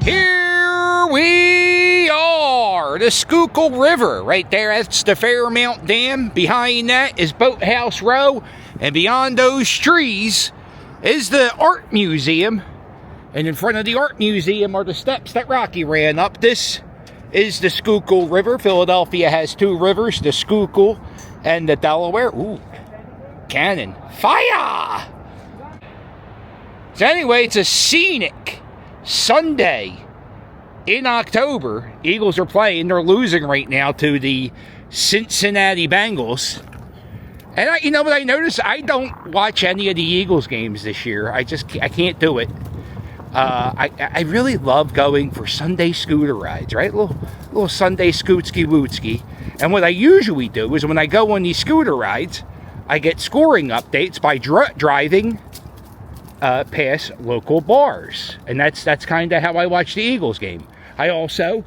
Here we are, the Schuylkill River. Right there, that's the Fairmount Dam. Behind that is Boathouse Row. And beyond those trees is the Art Museum. And in front of the Art Museum are the steps that Rocky ran up. This is the Schuylkill River. Philadelphia has two rivers, the Schuylkill and the Delaware. Ooh, cannon. Fire! So anyway, it's a scenic Sunday in October. Eagles are playing. They're losing right now to the Cincinnati Bengals. And you know what I noticed? I don't watch any of the Eagles games this year. I can't do it. I really love going for Sunday scooter rides, right? Little Sunday scootski wootski. And what I usually do is when I go on these scooter rides, I get scoring updates by driving past local bars. And that's kind of how I watch the Eagles game. I also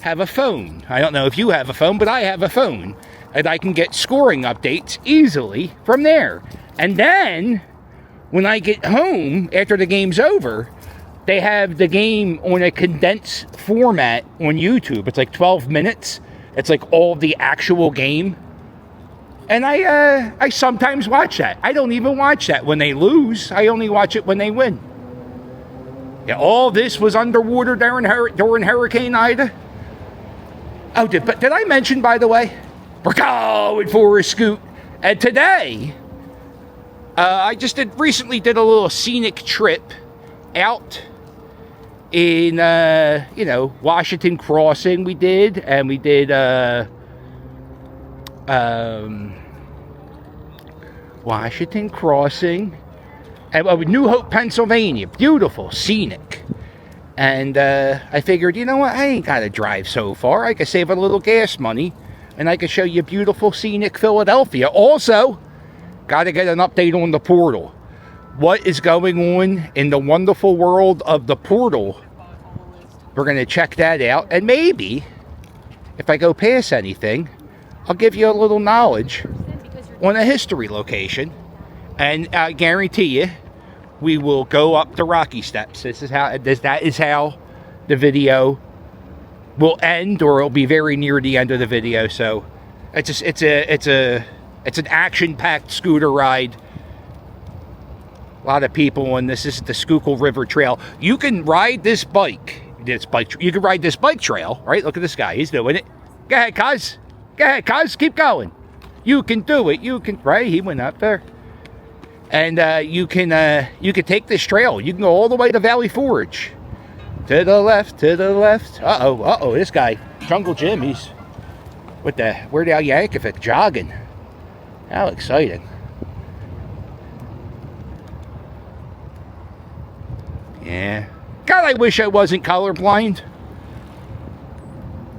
have a phone. I don't know if you have a phone, but I have a phone. And I can get scoring updates easily from there. And then, when I get home after the game's over, they have the game on a condensed format on YouTube. It's like 12 minutes. It's like all the actual game. And I sometimes watch that. I don't even watch that when they lose. I only watch it when they win. Yeah, all this was underwater during Hurricane Ida. Oh, did I mention, by the way? We're going for a scoot. And today, I just recently did a little scenic trip out in, Washington Crossing we did. And we did, Washington Crossing. And New Hope, Pennsylvania. Beautiful, scenic. And I figured, you know what? I ain't got to drive so far. I could save a little gas money. And I can show you beautiful, scenic Philadelphia. Also, got to get an update on the portal. What is going on in the wonderful world of the portal? We're going to check that out. And maybe, if I go past anything, I'll give you a little knowledge on a history location. And I guarantee you, we will go up the Rocky Steps. That is how the video will end, or it'll be very near the end of the video. So it's an action-packed scooter ride. A lot of people on this. This is the Schuylkill River Trail. You can ride this bike. You can ride this bike trail, right? Look at this guy. He's doing it. Go ahead, cuz. Go ahead, cuz. Keep going. You can do it. You can. Right? He went up there. And you can take this trail. You can go all the way to Valley Forge. To the left, to the left. Uh-oh, this guy, Jungle Jim, he's with the Weird Al Yankovic jogging. How exciting. Yeah. God, I wish I wasn't colorblind.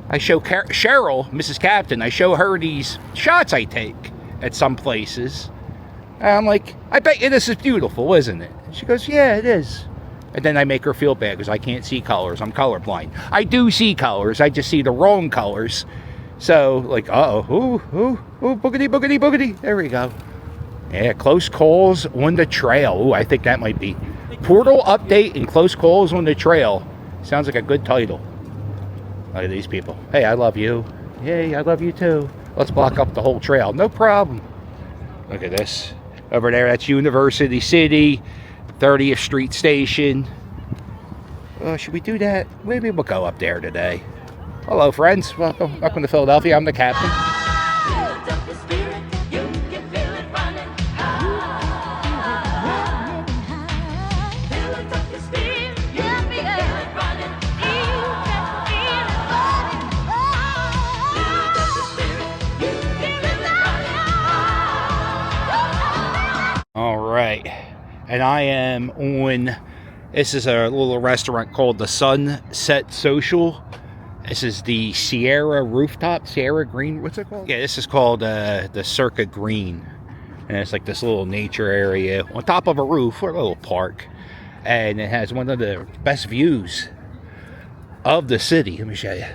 I show Cheryl, Mrs. Captain, I show her these shots I take at some places. And I'm like, I bet you this is beautiful, isn't it? And she goes, yeah, it is. And then I make her feel bad because I can't see colors. I'm colorblind. I do see colors. I just see the wrong colors. So, like, ooh, boogity, boogity, boogity. There we go. Yeah, close calls on the trail. Ooh, I think that might be. Portal update and close calls on the trail. Sounds like a good title. Look at these people. Hey, I love you. Hey, I love you too. Let's block up the whole trail. No problem. Look at this. Over there, that's University City. 30th Street Station. Should we do that? Maybe we'll go up there today. Hello, friends. Welcome to Philadelphia. I'm the captain. All right. And I am on, this is a little restaurant called the Sunset Social. This is the Sierra Rooftop, Sierra Green, what's it called? Yeah, this is called the Circa Green. And it's like this little nature area on top of a roof, or a little park. And it has one of the best views of the city. Let me show you.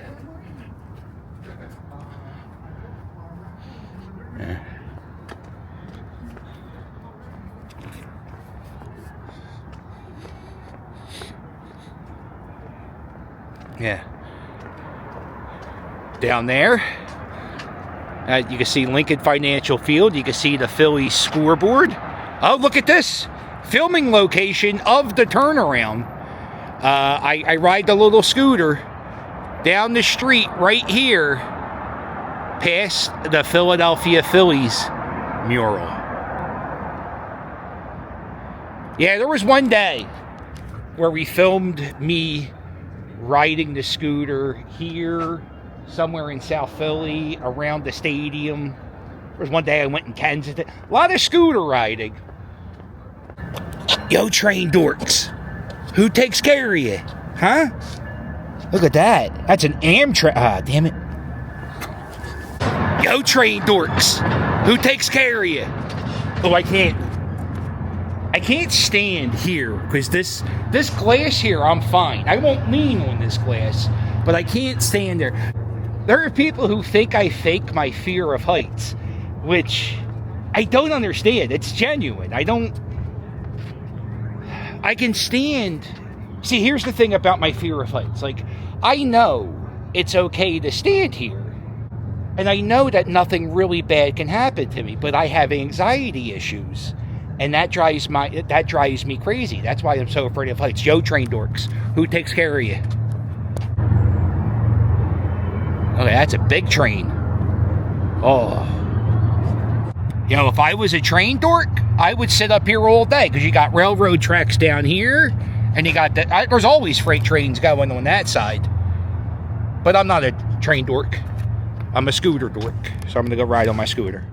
Yeah. Yeah. Down there, you can see Lincoln Financial Field. You can see the Phillies scoreboard. Oh, look at this. Filming location of the turnaround. I ride the little scooter down the street right here past the Philadelphia Phillies mural. Yeah, there was one day where we filmed me riding the scooter here, somewhere in South Philly, around the stadium. There was one day I went in Kensington. A lot of scooter riding. Yo, train dorks. Who takes care of you? Huh? Look at that. That's an Amtrak. Ah, damn it. Yo, train dorks. Who takes care of you? Oh, I can't stand here because this glass here, I'm fine. I won't lean on this glass, but I can't stand there. There are people who think I fake my fear of heights, which I don't understand. It's genuine. I can stand. See, here's the thing about my fear of heights. Like, I know it's okay to stand here. And I know that nothing really bad can happen to me, but I have anxiety issues. And that drives me crazy. That's why I'm so afraid of heights. Yo, train dorks. Who takes care of you? Okay, that's a big train. Oh. You know, if I was a train dork, I would sit up here all day because you got railroad tracks down here, and you got there's always freight trains going on that side. But I'm not a train dork. I'm a scooter dork, so I'm gonna go ride on my scooter.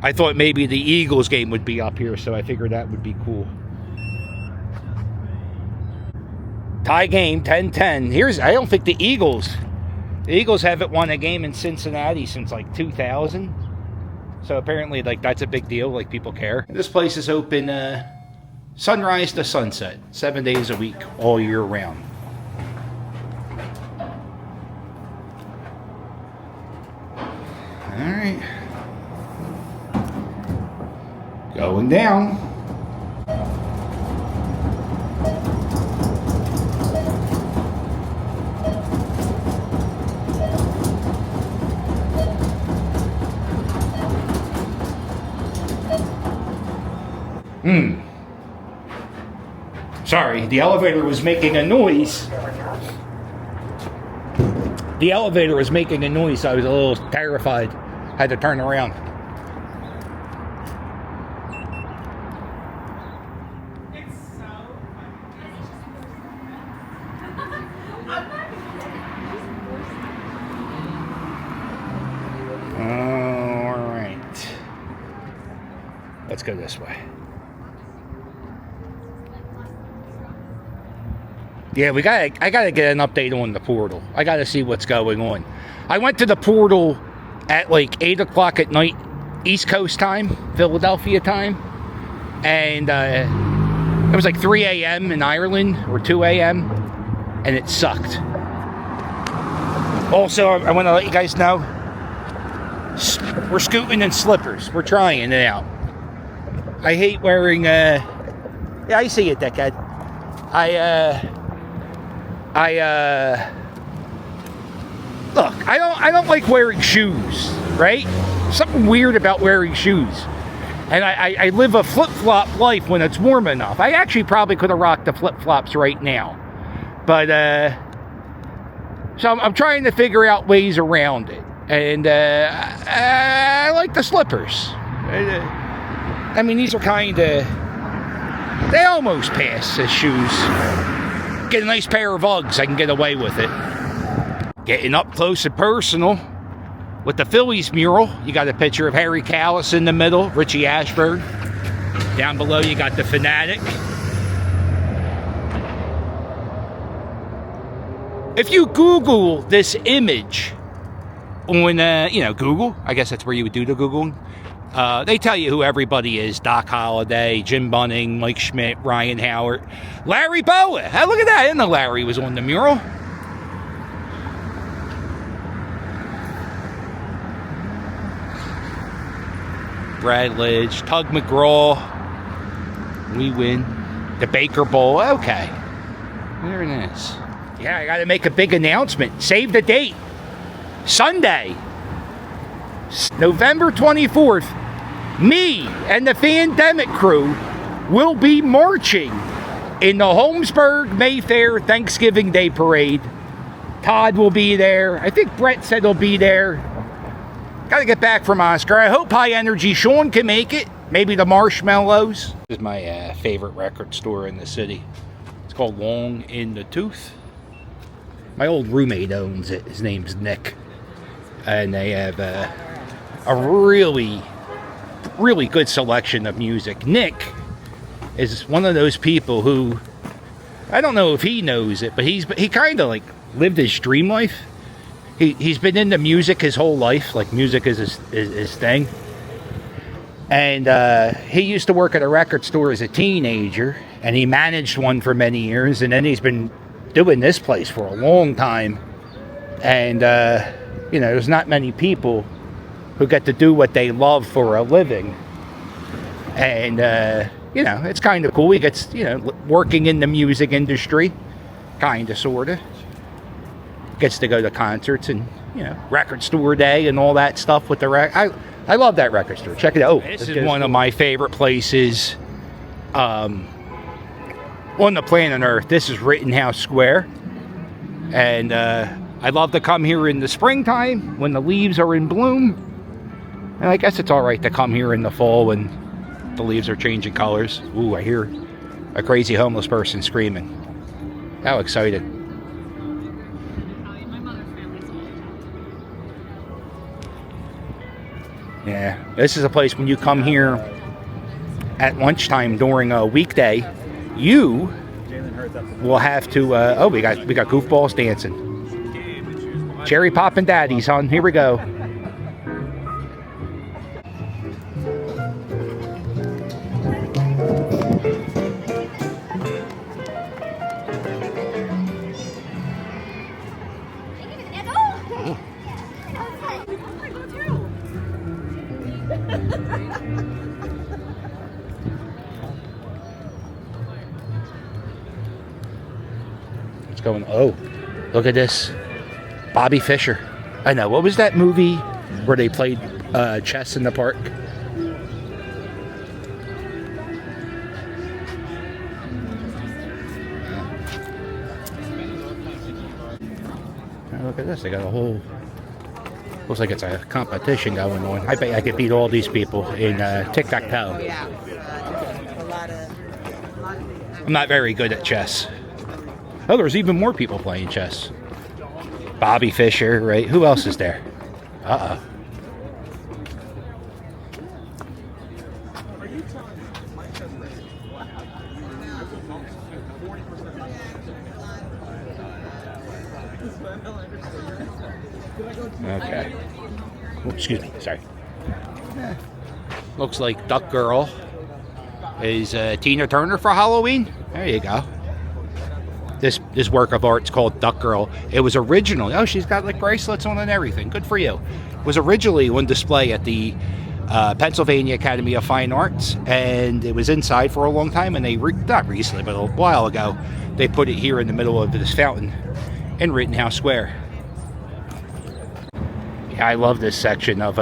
I thought maybe the Eagles game would be up here, so I figured that would be cool. Tie game, 10-10. I don't think the Eagles haven't won a game in Cincinnati since like 2000. So apparently, like, that's a big deal. Like, people care. This place is open sunrise to sunset, 7 days a week, all year round. All right. Going down. Sorry, the elevator was making a noise. The elevator was making a noise, so I was a little terrified. Had to turn around. Alright. Let's go this way. Yeah, I gotta get an update on the portal. I gotta see what's going on. I went to the portal at like 8 o'clock at night, East Coast time, Philadelphia time. And it was like 3 a.m. in Ireland, or 2 a.m. And it sucked. Also, I want to let you guys know, we're scooting in slippers. We're trying it out. I hate wearing, yeah, I see it, dickhead. Look, I don't like wearing shoes, right? Something weird about wearing shoes. And I live a flip-flop life when it's warm enough. I actually probably could have rocked the flip-flops right now. But, so I'm trying to figure out ways around it. And, I like the slippers. I mean, these are kind of, they almost pass as shoes. Get a nice pair of Uggs, I can get away with it. Getting up close and personal with the Phillies mural. You got a picture of Harry Callis in the middle, Richie Ashburn. Down below you got the Fanatic. If you Google this image on, Google, I guess that's where you would do the Googling. They tell you who everybody is. Doc Holliday, Jim Bunning, Mike Schmidt, Ryan Howard, Larry Bowa. Hey, look at that. I didn't know Larry was on the mural. Brad Lidge, Tug McGraw. We win. The Baker Bowl. Okay. There it is. Yeah, I got to make a big announcement. Save the date. Sunday, November 24th, me and the Fandemic crew will be marching in the Holmesburg Mayfair Thanksgiving Day Parade. Todd will be there. I think Brett said he'll be there. Got to get back from Oscar. I hope High Energy Sean can make it. Maybe the Marshmallows. This is my favorite record store in the city. It's called Long in the Tooth. My old roommate owns it. His name's Nick. And they have a really, really good selection of music. Nick is one of those people who, I don't know if he knows it, but he kind of like lived his dream life. He's been into music his whole life. Like, music is his thing. And he used to work at a record store as a teenager, and he managed one for many years, and then he's been doing this place for a long time. And you know, there's not many people who get to do what they love for a living. And you know, it's kind of cool. He gets, you know, working in the music industry, kind of, sort of. Gets to go to concerts and, you know, record store day and all that stuff with the I love that record store. Check it out. Oh, this is one of my favorite places on the planet Earth. This is Rittenhouse Square. And I love to come here in the springtime when the leaves are in bloom. And I guess it's all right to come here in the fall when the leaves are changing colors. Ooh, I hear a crazy homeless person screaming. How excited. Yeah, this is a place when you come here at lunchtime during a weekday, you will have to, oh, we got goofballs dancing. Cherry poppin' daddies, hon. Here we go. What's going on? Oh, look at this. Bobby Fischer. I know. What was that movie where they played chess in the park? Oh, look at this. They got a whole... Looks like it's a competition going on. I bet I could beat all these people in tic-tac-toe. I'm not very good at chess. Oh, there's even more people playing chess. Bobby Fischer, right? Who else is there? Uh-oh. Okay. Oh, excuse me. Sorry. Looks like Duck Girl is Tina Turner for Halloween. There you go. This work of art's called Duck Girl. It was originally, oh, she's got like bracelets on and everything. Good for you. It was originally on display at the Pennsylvania Academy of Fine Arts, and it was inside for a long time, and they, not recently, but a while ago, they put it here in the middle of this fountain in Rittenhouse Square. Yeah, I love this section of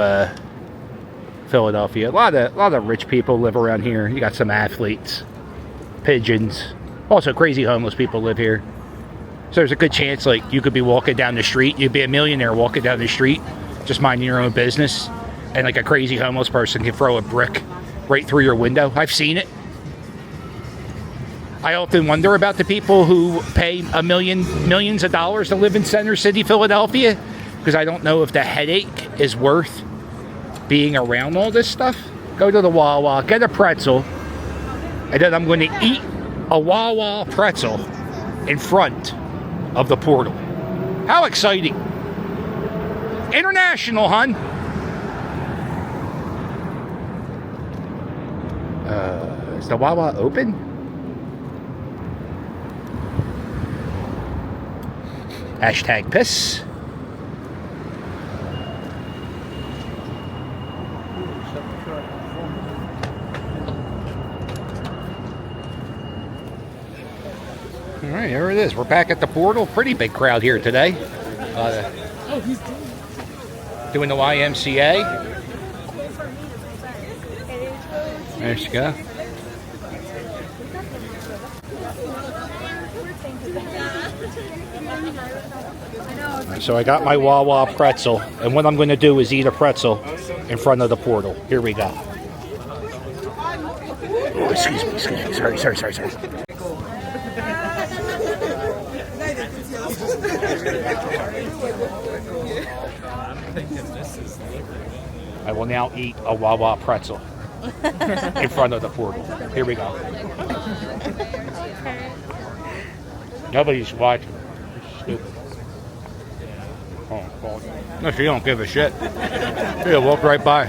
Philadelphia. A lot of rich people live around here. You got some athletes, pigeons. Also, crazy homeless people live here. So there's a good chance, like, you could be walking down the street. You'd be a millionaire walking down the street, just minding your own business. And, like, a crazy homeless person can throw a brick right through your window. I've seen it. I often wonder about the people who pay millions of dollars to live in Center City, Philadelphia. Because I don't know if the headache is worth being around all this stuff. Go to the Wawa, get a pretzel. And then I'm going to eat a Wawa pretzel in front of the portal. How exciting. International, hun. Is the Wawa open? Hashtag piss. All right, here it is. We're back at the portal. Pretty big crowd here today. Doing the YMCA. There she go. So I got my Wawa pretzel, and what I'm going to do is eat a pretzel in front of the portal. Here we go. Oh, excuse me. Sorry. I will now eat a Wawa pretzel in front of the portal. Here we go. Nobody's watching. It's stupid. Oh, well, no, she don't give a shit. She'll walk right by.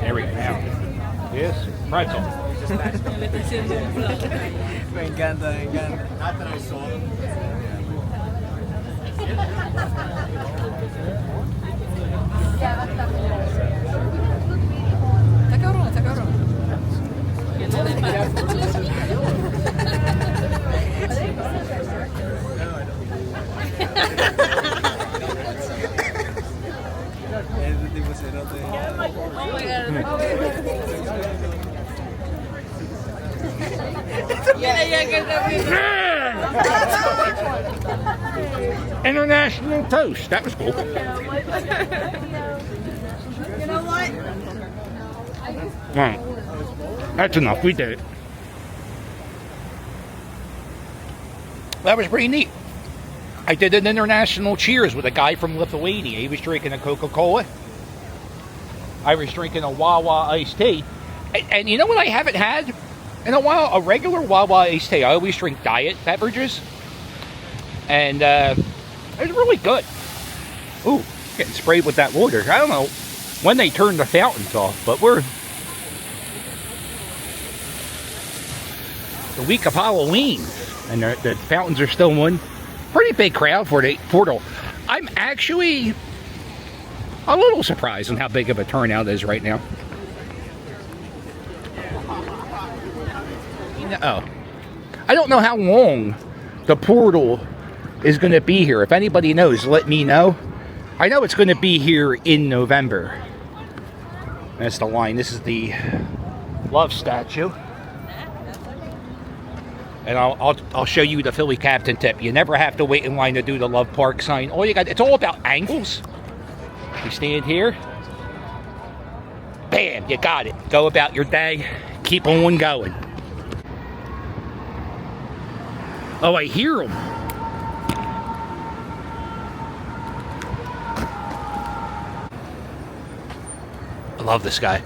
There we go. Now, yes, pretzel. Me encanta. Está cabrón. Ese tipo cerote. Oh my god. International toast. That was cool. You know what? Right. That's enough. We did it. That was pretty neat. I did an international cheers with a guy from Lithuania. He was drinking a Coca-Cola. I was drinking a Wawa iced tea. And you know what I haven't had in a while? A regular Wawa iced tea. I always drink diet beverages. And it was really good. Ooh, getting sprayed with that water. I don't know when they turn the fountains off, but we're the week of Halloween. And the fountains are still on. Pretty big crowd for the portal. I'm actually a little surprised on how big of a turnout is right now. Oh, I don't know how long the portal is going to be here. If anybody knows, let me know. I know it's going to be here in November. That's the line. This is the love statue. And I'll show you the Philly Captain tip. You never have to wait in line to do the Love Park sign. All you got, it's all about angles. You stand here. Bam, you got it. Go about your day. Keep on going. Oh, I hear him. I love this guy.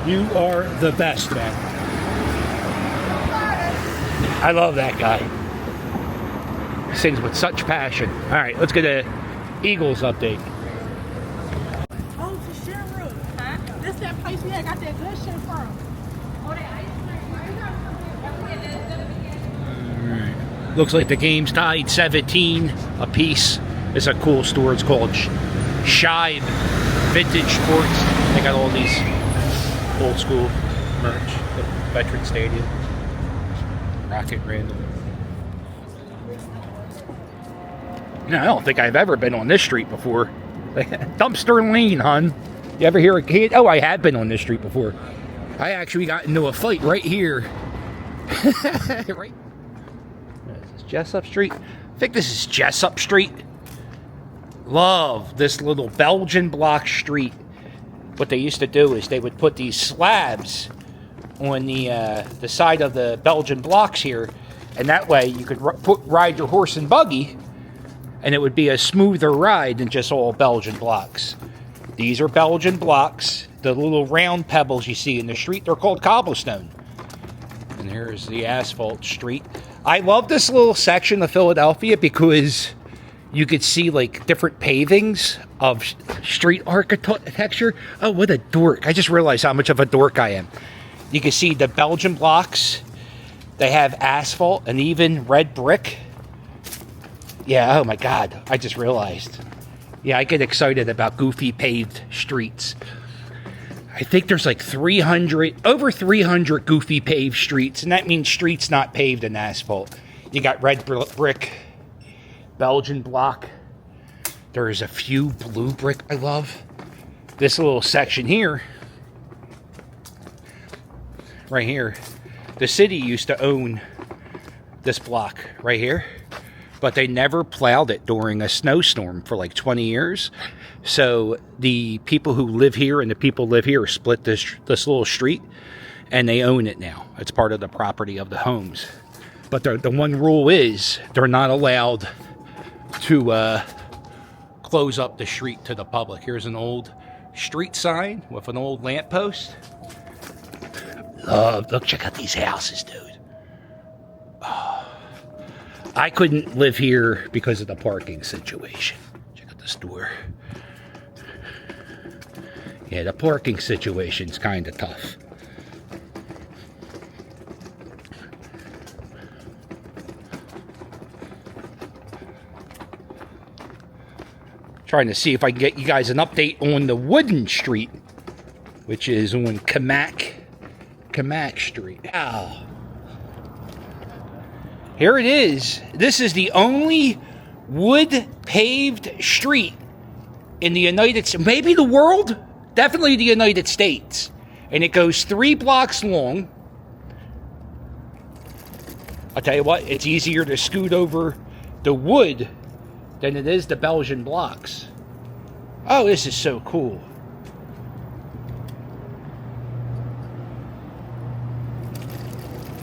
You are the best, man. I love that guy. Sings with such passion. All right, let's get a Eagles update. Oh, the share room. Huh? This that place we had got that good shit from. Oh, that ice cream. Looks like the game's tied 17 apiece. It's a cool store. It's called Shibe Vintage Sports. They got all these old school merch. The Veteran Stadium. Rocket Random. No, I don't think I've ever been on this street before. Dumpster Lane, hon. You ever hear a kid? Oh, I have been on this street before. I actually got into a fight right here. Right. Is this Jessup Street? I think this is Jessup Street. Love this little Belgian block street. What they used to do is they would put these slabs on the side of the Belgian blocks here, and that way you could ride your horse and buggy, and it would be a smoother ride than just all Belgian blocks. These are Belgian blocks. The little round pebbles you see in the street, they're called cobblestone. And here's the asphalt street. I love this little section of Philadelphia because you could see like different pavings of street architecture. Oh, what a dork. I just realized how much of a dork I am. You can see the Belgian blocks. They have asphalt and even red brick. Yeah, oh my God. I just realized. Yeah, I get excited about goofy paved streets. I think there's like over 300 goofy paved streets, and that means streets not paved in asphalt. You got red brick, Belgian block. There's a few blue brick I love. This little section here, right here, the city used to own this block right here, but they never plowed it during a snowstorm for like 20 years. So the people who live here and the people who live here split this little street, and they own it now. It's part of the property of the homes. But the one rule is they're not allowed to close up the street to the public. Here's an old street sign with an old lamppost. Look, check out these houses, dude. Oh, I couldn't live here because of the parking situation. Check out this door. Yeah, the parking situation's kind of tough. Trying to see if I can get you guys an update on the wooden street, which is on Kamak Street. Wow. Here it is. This is the only wood paved street in the United States, maybe the world, definitely the United States. And it goes 3 blocks long. I'll tell you what, it's easier to scoot over the wood than it is the Belgian blocks. Oh, this is so cool.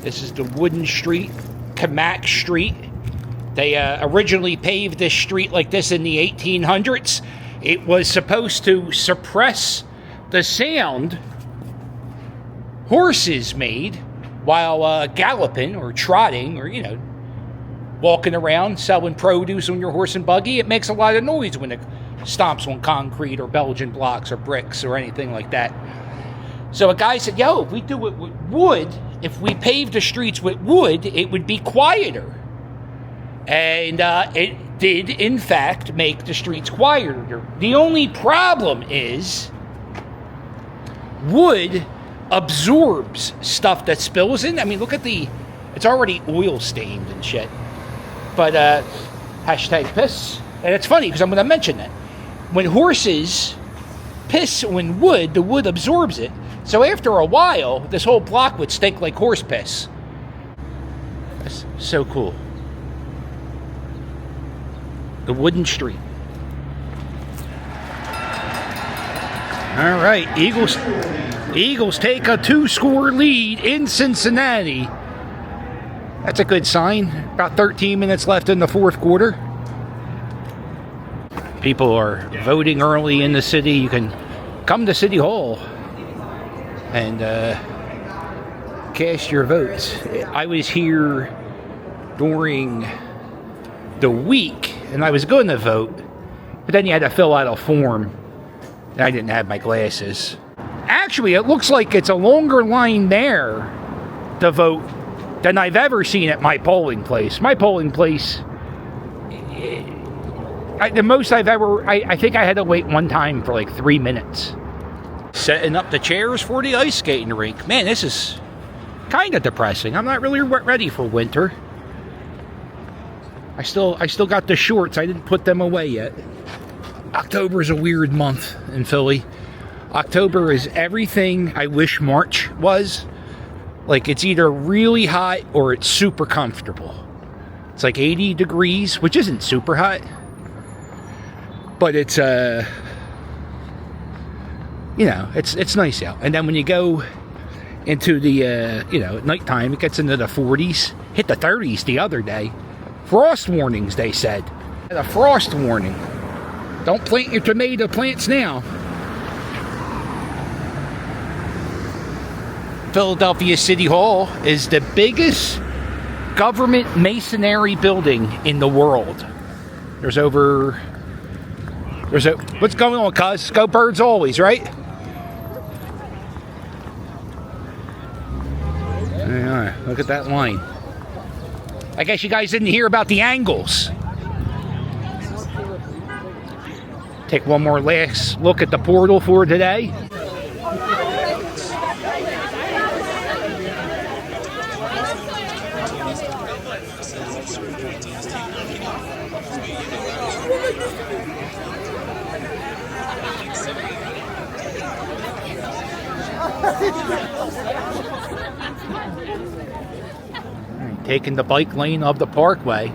This is the wooden street, Kamak Street. They originally paved this street like this in the 1800s. It was supposed to suppress the sound horses made while galloping or trotting or, walking around selling produce on your horse and buggy. It makes a lot of noise when it stomps on concrete or Belgian blocks or bricks or anything like that. So a guy said, if we do it with wood, if we paved the streets with wood, it would be quieter. And it did, in fact, make the streets quieter. The only problem is wood absorbs stuff that spills in. I mean, look at it's already oil stained and shit. But hashtag piss. And it's funny because I'm going to mention that. When horses piss on wood, the wood absorbs it. So after a while, this whole block would stink like horse piss. That's so cool. The wooden street. All right, Eagles take a 2-score lead in Cincinnati. That's a good sign. About 13 minutes left in the fourth quarter. People are voting early in the city. You can come to City Hall. and cast your votes. I was here during the week, and I was going to vote, but then you had to fill out a form, and I didn't have my glasses. Actually, it looks like it's a longer line there to vote than I've ever seen at my polling place. My polling place, the most I've ever, I think I had to wait one time for like 3 minutes. Setting up the chairs for the ice skating rink. Man, this is kind of depressing. I'm not really ready for winter. I still got the shorts. I didn't put them away yet. October is a weird month in Philly. October is everything I wish March was. Like, it's either really hot or it's super comfortable. It's like 80 degrees, which isn't super hot. But it's, you know, it's nice out. And then when you go into the, you know, at nighttime, it gets into the 40s. Hit the 30s the other day. Frost warnings, they said. A frost warning. Don't plant your tomato plants now. Philadelphia City Hall is the biggest government masonry building in the world. What's going on, cuz? Go Birds always, right? Alright, look at that line. I guess you guys didn't hear about the angles. Take one more last look at the portal for today. Taking the bike lane of the parkway.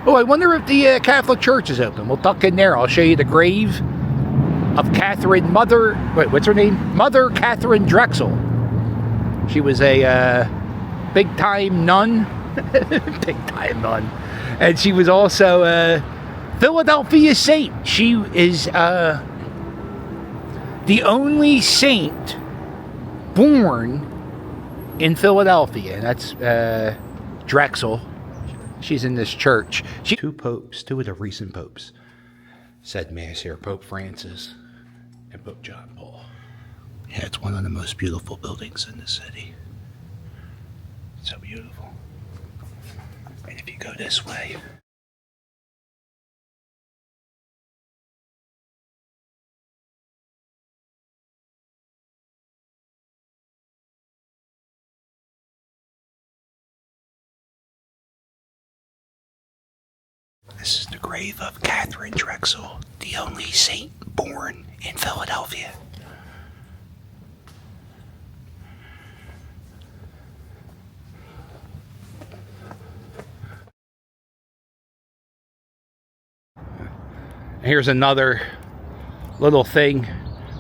Oh, I wonder if the Catholic Church is open. We'll duck in there. I'll show you the grave of Mother Catherine Drexel. She was a big-time nun. Big-time nun. And she was also a Philadelphia saint. She is the only saint born in Philadelphia. And that's Drexel. She's in this church. Two of the recent popes said Mass here. Pope Francis and Pope John Paul. Yeah, it's one of the most beautiful buildings in the city. It's so beautiful. And if you go this way, this is the grave of Catherine Drexel, the only saint born in Philadelphia. Here's another little thing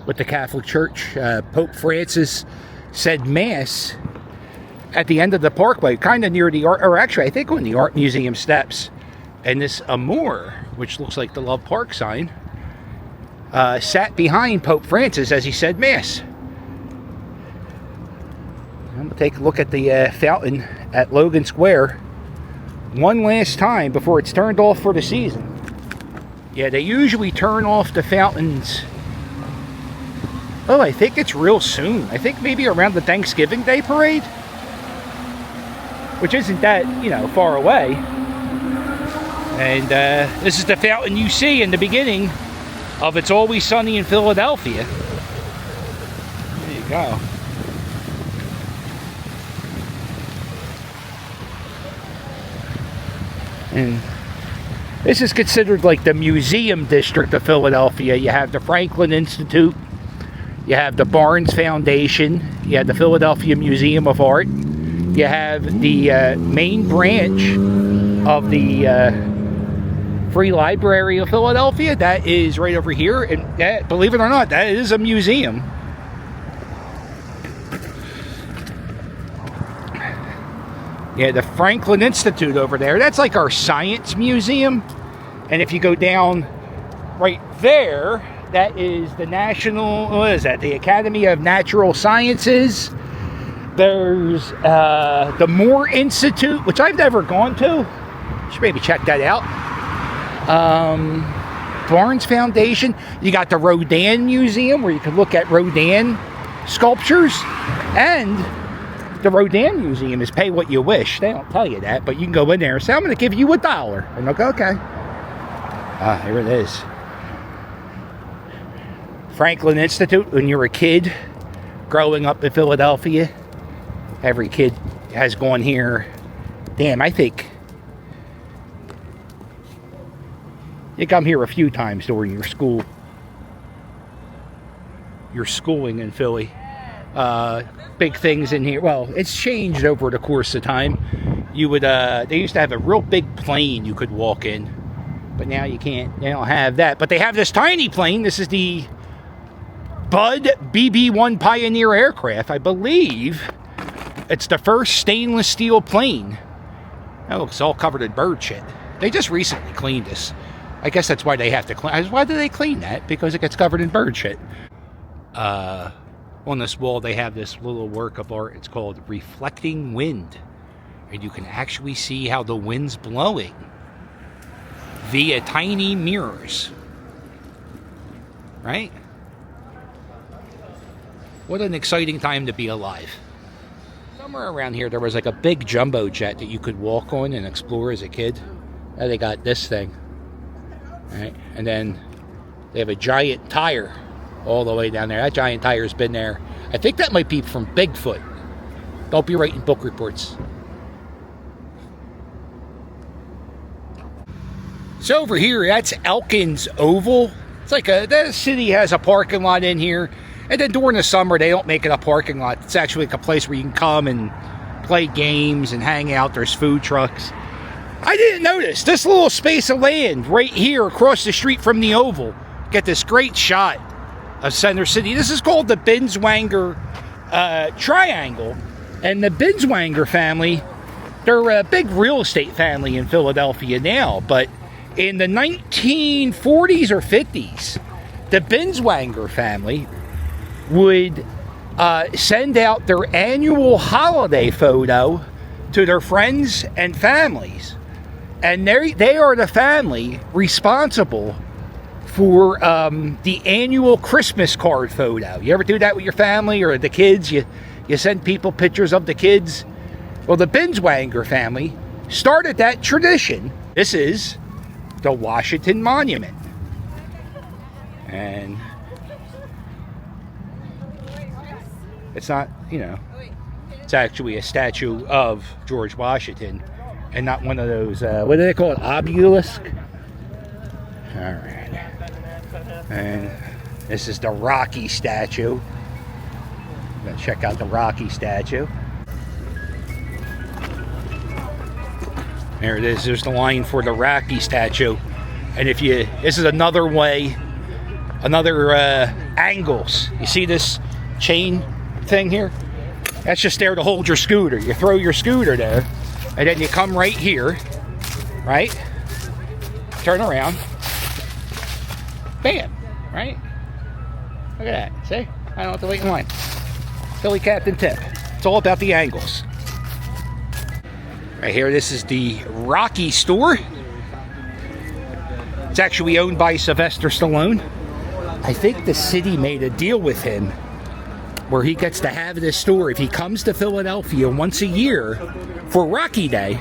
with the Catholic Church. Pope Francis said Mass at the end of the parkway, kind of near the art, or actually I think on the Art Museum steps. And this Amour, which looks like the Love Park sign, sat behind Pope Francis as he said Mass. I'm going to take a look at the fountain at Logan Square one last time before it's turned off for the season. Yeah, they usually turn off the fountains. Oh, I think it's real soon. I think maybe around the Thanksgiving Day parade, which isn't that, far away. And this is the fountain you see in the beginning of It's Always Sunny in Philadelphia. There you go. And this is considered like the museum district of Philadelphia. You have the Franklin Institute, you have the Barnes Foundation, you have the Philadelphia Museum of Art, you have the main branch of the Free Library of Philadelphia. That is right over here, and believe it or not, that is a museum. Yeah, the Franklin Institute over there, that's like our science museum. And if you go down right there, that is the the Academy of Natural Sciences. There's the Moore Institute, which I've never gone to. Should maybe check that out. Barnes Foundation. You got the Rodin Museum, where you can look at Rodin sculptures. And the Rodin Museum is pay what you wish. They don't tell you that, but you can go in there and say, I'm going to give you $1. And they'll go, okay. Here it is. Franklin Institute. When you're a kid growing up in Philadelphia, every kid has gone here. Damn, I think you come here a few times during your schooling in Philly. Big things in here. Well, it's changed over the course of time. You would they used to have a real big plane you could walk in, but now you can't. They don't have that. But they have this tiny plane. This is the Bud BB-1 Pioneer aircraft. I believe it's the first stainless steel plane. That looks all covered in bird shit. They just recently cleaned this. I guess that's why they have to clean. Why do they clean that? Because it gets covered in bird shit. On this wall, they have this little work of art. It's called Reflecting Wind. And you can actually see how the wind's blowing via tiny mirrors. Right? What an exciting time to be alive. Somewhere around here, there was like a big jumbo jet that you could walk on and explore as a kid. Now they got this thing. Right? And then they have a giant tire all the way down there. That giant tire's been there. I think that might be from Bigfoot. Don't be writing book reports. So over here, that's Elkins Oval. It's like the city has a parking lot in here. And then during the summer, they don't make it a parking lot. It's actually like a place where you can come and play games and hang out. There's food trucks. I didn't notice this little space of land right here across the street from the Oval. Get this great shot of Center City. This is called the Binswanger Triangle. And the Binswanger family, they're a big real estate family in Philadelphia now. But in the 1940s or 50s, the Binswanger family would send out their annual holiday photo to their friends and families. And they are the family responsible for the annual Christmas card photo. You ever do that with your family or the kids? You send people pictures of the kids? Well, the Binswanger family started that tradition. This is the Washington Monument. And it's not, it's actually a statue of George Washington and not one of those, what do they call it, obelisk? All right. And this is the Rocky statue. I'm going to check out the Rocky statue. There it is. There's the line for the Rocky statue. And this is another way, another angles. You see this chain thing here? That's just there to hold your scooter. You throw your scooter there, and then you come right here, right? Turn around. Bam, right? Look at that. See? I don't have to wait in line. Philly Captain tip. It's all about the angles. Right here, this is the Rocky store. It's actually owned by Sylvester Stallone. I think the city made a deal with him where he gets to have this store if he comes to Philadelphia once a year for Rocky Day,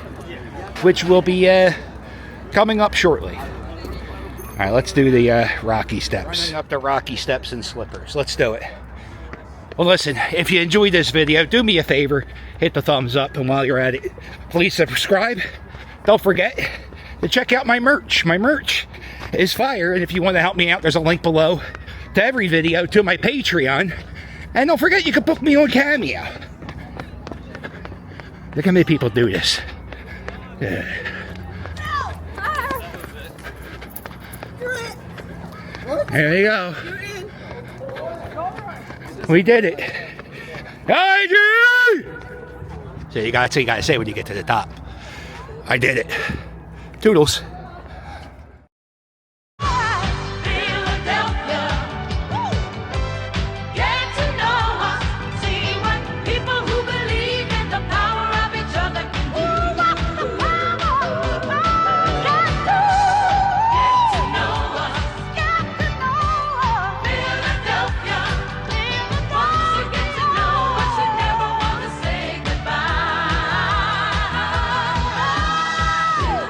which will be coming up shortly. All right, let's do the Rocky steps. Running up the Rocky steps in slippers. Let's do it. Well, listen, if you enjoyed this video, do me a favor, hit the thumbs up, and while you're at it, please subscribe. Don't forget to check out my merch. My merch is fire, and if you want to help me out, there's a link below to every video to my Patreon. And don't forget, you can book me on Cameo. Look how many people do this. Yeah. There you go. We did it. I did! So you gotta say when you get to the top. I did it. Toodles.